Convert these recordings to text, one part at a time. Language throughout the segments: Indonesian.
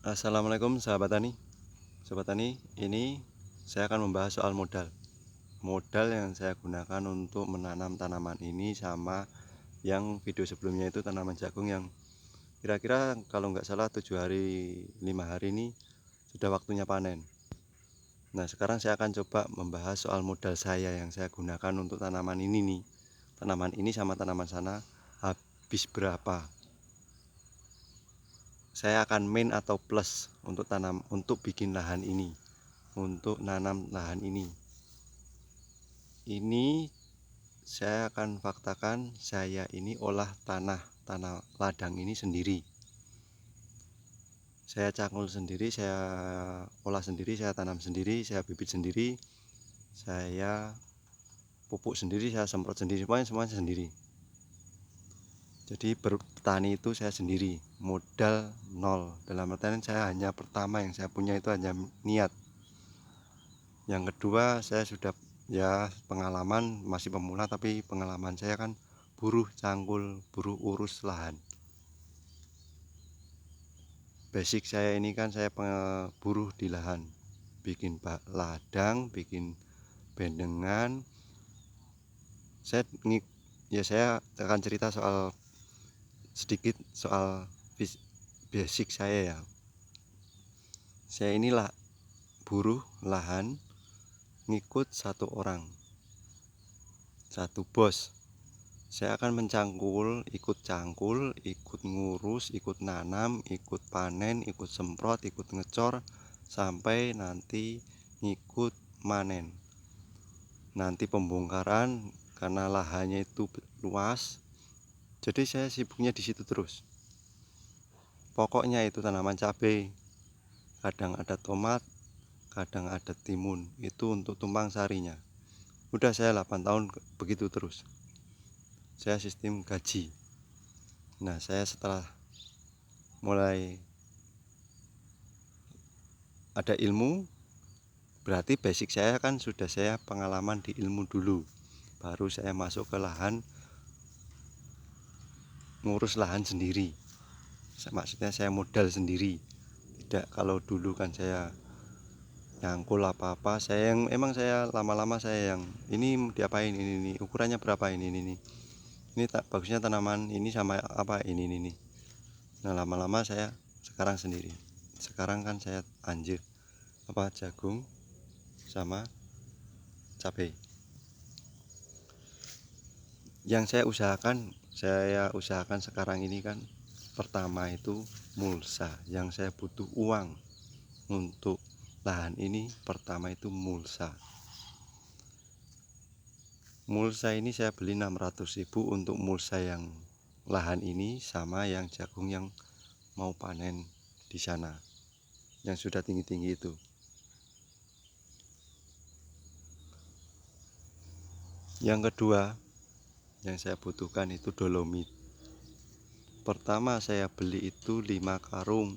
Assalamualaikum sahabat tani. Sobat tani, ini saya akan membahas soal modal. Modal yang saya gunakan untuk menanam tanaman ini sama yang video sebelumnya itu tanaman jagung yang kira-kira kalau nggak salah 7 hari 5 hari ini sudah waktunya panen. Nah, sekarang saya akan coba membahas soal modal saya yang saya gunakan untuk tanaman ini nih. Tanaman ini sama tanaman sana habis berapa? Saya akan min atau plus untuk bikin lahan ini, untuk nanam lahan ini. Ini saya akan faktakan, saya ini olah tanah ladang ini sendiri. Saya cangkul sendiri, saya olah sendiri, saya tanam sendiri, saya bibit sendiri, saya pupuk sendiri, saya semprot sendiri, semuanya sendiri. Jadi bertani itu saya sendiri, modal nol. Dalam artian saya hanya pertama yang saya punya itu hanya niat. Yang kedua, saya sudah pengalaman, masih pemula, tapi pengalaman saya kan buruh cangkul, buruh urus lahan. Basic saya ini kan saya buruh di lahan, bikin ladang, bikin bendengan. Saya akan cerita sedikit soal basic saya ya. Saya inilah buruh lahan, ngikut satu orang, satu bos. Saya akan mencangkul, ikut ngurus, ikut nanam, ikut panen, ikut semprot, ikut ngecor, sampai nanti ngikut manen. Nanti pembongkaran karena lahannya itu luas. Jadi saya sibuknya di situ terus. Pokoknya itu tanaman cabai, kadang ada tomat, kadang ada timun. Itu untuk tumpang sarinya. Udah saya 8 tahun begitu terus. Saya sistem gaji. Nah, saya setelah mulai ada ilmu, berarti basic saya kan sudah saya pengalaman di ilmu dulu. Baru saya masuk ke lahan, ngurus lahan sendiri. Maksudnya saya modal sendiri. Tidak kalau dulu kan saya nyangkul apa-apa, emang saya lama-lama saya yang ini diapain ini ukurannya berapa ini tak bagusnya tanaman ini sama apa ini. Nah, lama-lama saya sekarang sendiri. Sekarang kan saya jagung sama cabai. Yang saya usahakan sekarang ini kan pertama itu mulsa. Yang saya butuh uang untuk lahan ini pertama itu mulsa. Mulsa ini saya beli 600.000 untuk mulsa yang lahan ini sama yang jagung yang mau panen di sana, yang sudah tinggi-tinggi itu. Yang kedua yang saya butuhkan itu dolomit. Pertama saya beli itu 5 karung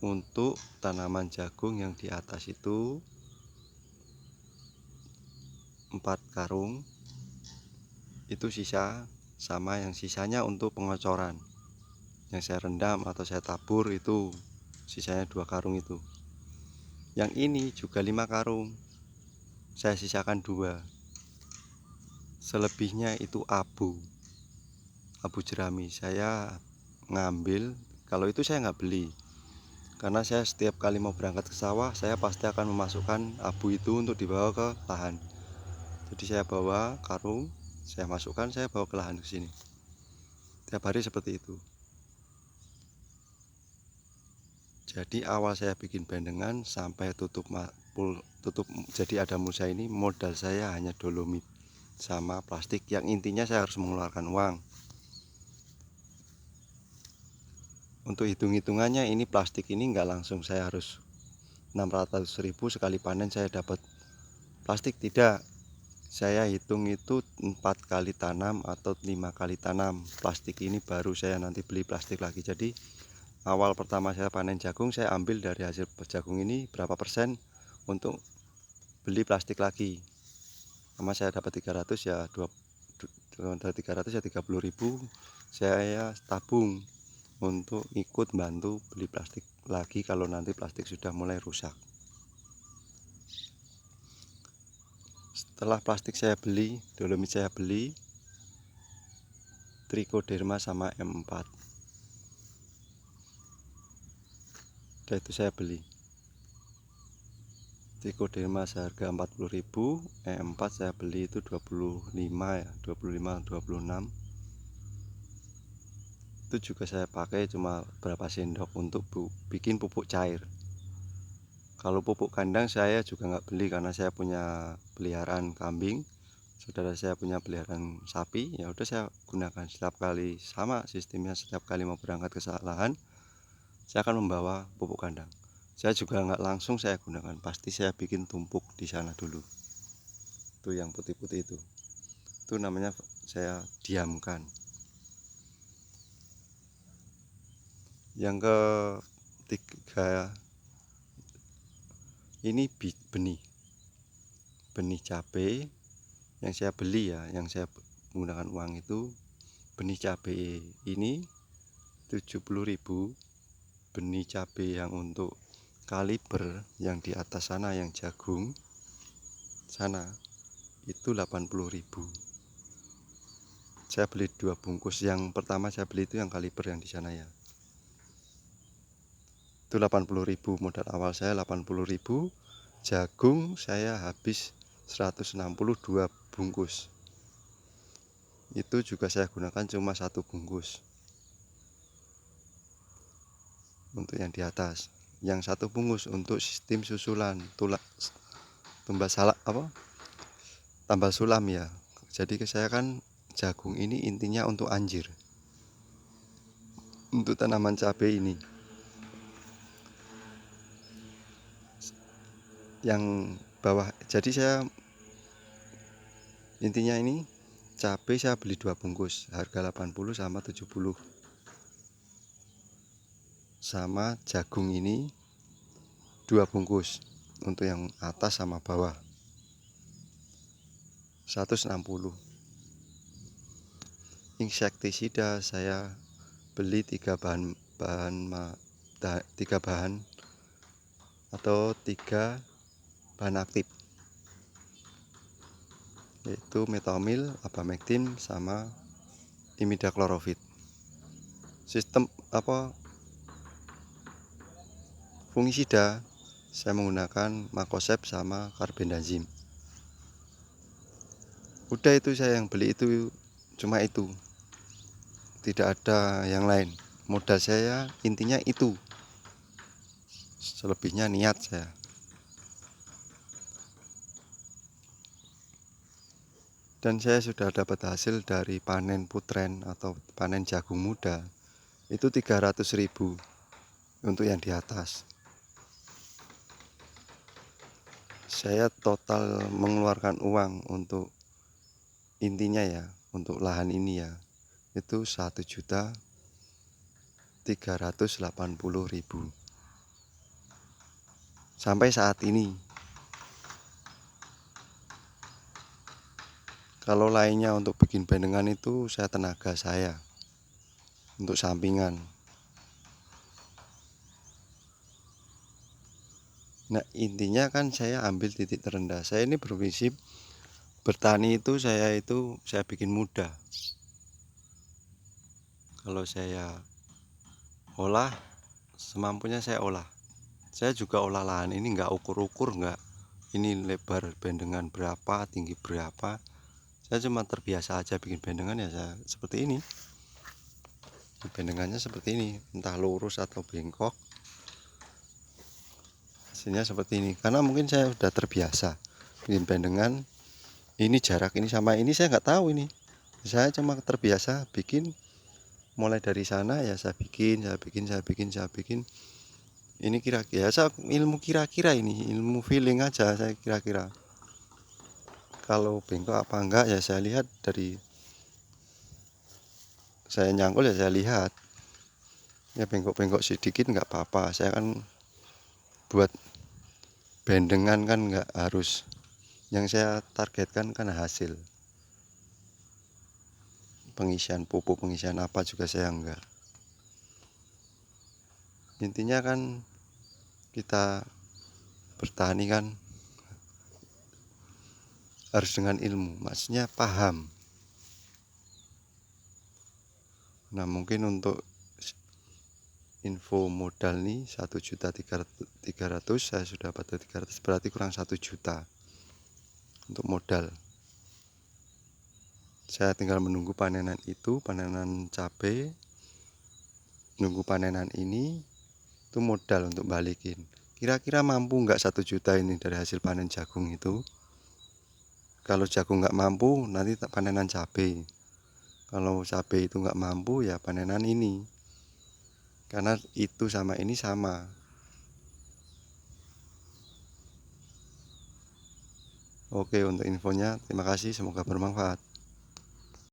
untuk tanaman jagung, yang di atas itu 4 karung itu sisa, sama yang sisanya untuk pengocoran yang saya rendam atau saya tabur, itu sisanya 2 karung itu. Yang ini juga 5 karung, saya sisakan 2. Selebihnya itu abu jerami. Saya ngambil, kalau itu saya nggak beli, karena saya setiap kali mau berangkat ke sawah saya pasti akan memasukkan abu itu untuk dibawa ke lahan. Jadi saya bawa karung, saya masukkan, saya bawa ke lahan ke sini. Tiap hari seperti itu. Jadi awal saya bikin bendengan sampai tutup jadi ada mulsa ini, modal saya hanya dolomit sama plastik, yang intinya saya harus mengeluarkan uang. Untuk hitung-hitungannya ini plastik ini nggak langsung saya harus 600.000 sekali panen saya dapat plastik, tidak. Saya hitung itu 4 kali tanam atau 5 kali tanam plastik ini, baru saya nanti beli plastik lagi. Jadi awal pertama saya panen jagung, saya ambil dari hasil jagung ini berapa persen untuk beli plastik lagi. Sama saya dapat 300 ya 300 ya 30.000 saya tabung. untuk ikut bantu beli plastik lagi kalau nanti plastik sudah mulai rusak. Setelah plastik saya beli, dolomit saya beli, Trichoderma sama M4. Dan itu saya beli. Trichoderma seharga 40.000, M4 saya beli itu 25 ya, 25 26. Itu juga saya pakai cuma berapa sendok untuk bikin pupuk cair. Kalau pupuk kandang saya juga nggak beli karena saya punya peliharaan kambing, saudara saya punya peliharaan sapi, ya udah saya gunakan setiap kali. Sama sistemnya, setiap kali mau berangkat ke lahan saya akan membawa pupuk kandang. Saya juga nggak langsung saya gunakan, pasti saya bikin tumpuk di sana dulu. Itu yang putih-putih itu namanya saya diamkan. Yang ketiga ini benih cabai yang saya beli ya, yang saya menggunakan uang itu. Benih cabai ini 70.000. Benih cabai yang untuk kaliber yang di atas sana, yang jagung sana, itu 80.000. Saya beli 2 bungkus. Yang pertama saya beli itu yang kaliber yang di sana ya, itu 80.000. Modal awal saya 80.000. Jagung saya habis 162 bungkus. Itu juga saya gunakan cuma 1 bungkus untuk yang di atas. Yang 1 bungkus untuk sistem susulan tambah sulam ya. Jadi saya kan jagung ini intinya untuk anjir, untuk tanaman cabai ini. Yang bawah, jadi saya intinya ini cabai saya beli 2 bungkus harga 80 sama 70. Sama jagung ini 2 bungkus untuk yang atas sama bawah 160. Insektisida saya beli 3 bahan atau 3 bahan aktif, yaitu metomil, abamectin sama imidacloprid. Sistem fungisida saya menggunakan Mancozeb sama carbendazim. Udah, itu saya yang beli itu cuma itu, tidak ada yang lain. Modal saya intinya itu, selebihnya niat saya. Dan saya sudah dapat hasil dari panen putren atau panen jagung muda itu 300.000 untuk yang di atas. Saya total mengeluarkan uang untuk intinya ya, untuk lahan ini ya, itu 1.380.000 sampai saat ini. Kalau lainnya untuk bikin bendengan itu saya tenaga saya untuk sampingan. Nah intinya kan saya ambil titik terendah. Saya ini berprinsip bertani itu saya bikin mudah. Kalau saya olah semampunya saya olah. Saya juga olah lahan ini nggak ukur-ukur, nggak ini lebar bendengan berapa, tinggi berapa. Saya cuma terbiasa aja bikin bendengan ya, saya seperti ini. Bendengannya seperti ini, entah lurus atau bengkok, hasilnya seperti ini. Karena mungkin saya sudah terbiasa bikin bendengan. Ini jarak ini sama ini saya nggak tahu ini. Saya cuma terbiasa bikin, mulai dari sana ya saya bikin. Ini kira-kira ilmu kira-kira, ini ilmu feeling aja saya kira-kira. Kalau bengkok apa enggak ya saya lihat dari saya nyangkul ya saya lihat. Ya bengkok-bengkok sedikit nggak apa-apa. Saya kan buat bendengan kan nggak harus. Yang saya targetkan kan hasil. Pengisian pupuk, pengisian apa juga saya enggak. Intinya kan kita bertani kan harus dengan ilmu, maksudnya paham. Nah, mungkin untuk info modal nih 1.300.000 saya sudah dapat 300, berarti kurang 1 juta untuk modal. Saya tinggal menunggu panenan itu, panenan cabai, nunggu panenan ini, itu modal untuk balikin. Kira-kira mampu nggak 1 juta ini dari hasil panen jagung itu? Kalau jagung nggak mampu, nanti panenan cabai. Kalau cabai itu nggak mampu, ya panenan ini. Karena itu sama ini sama. Oke, untuk infonya terima kasih, semoga bermanfaat.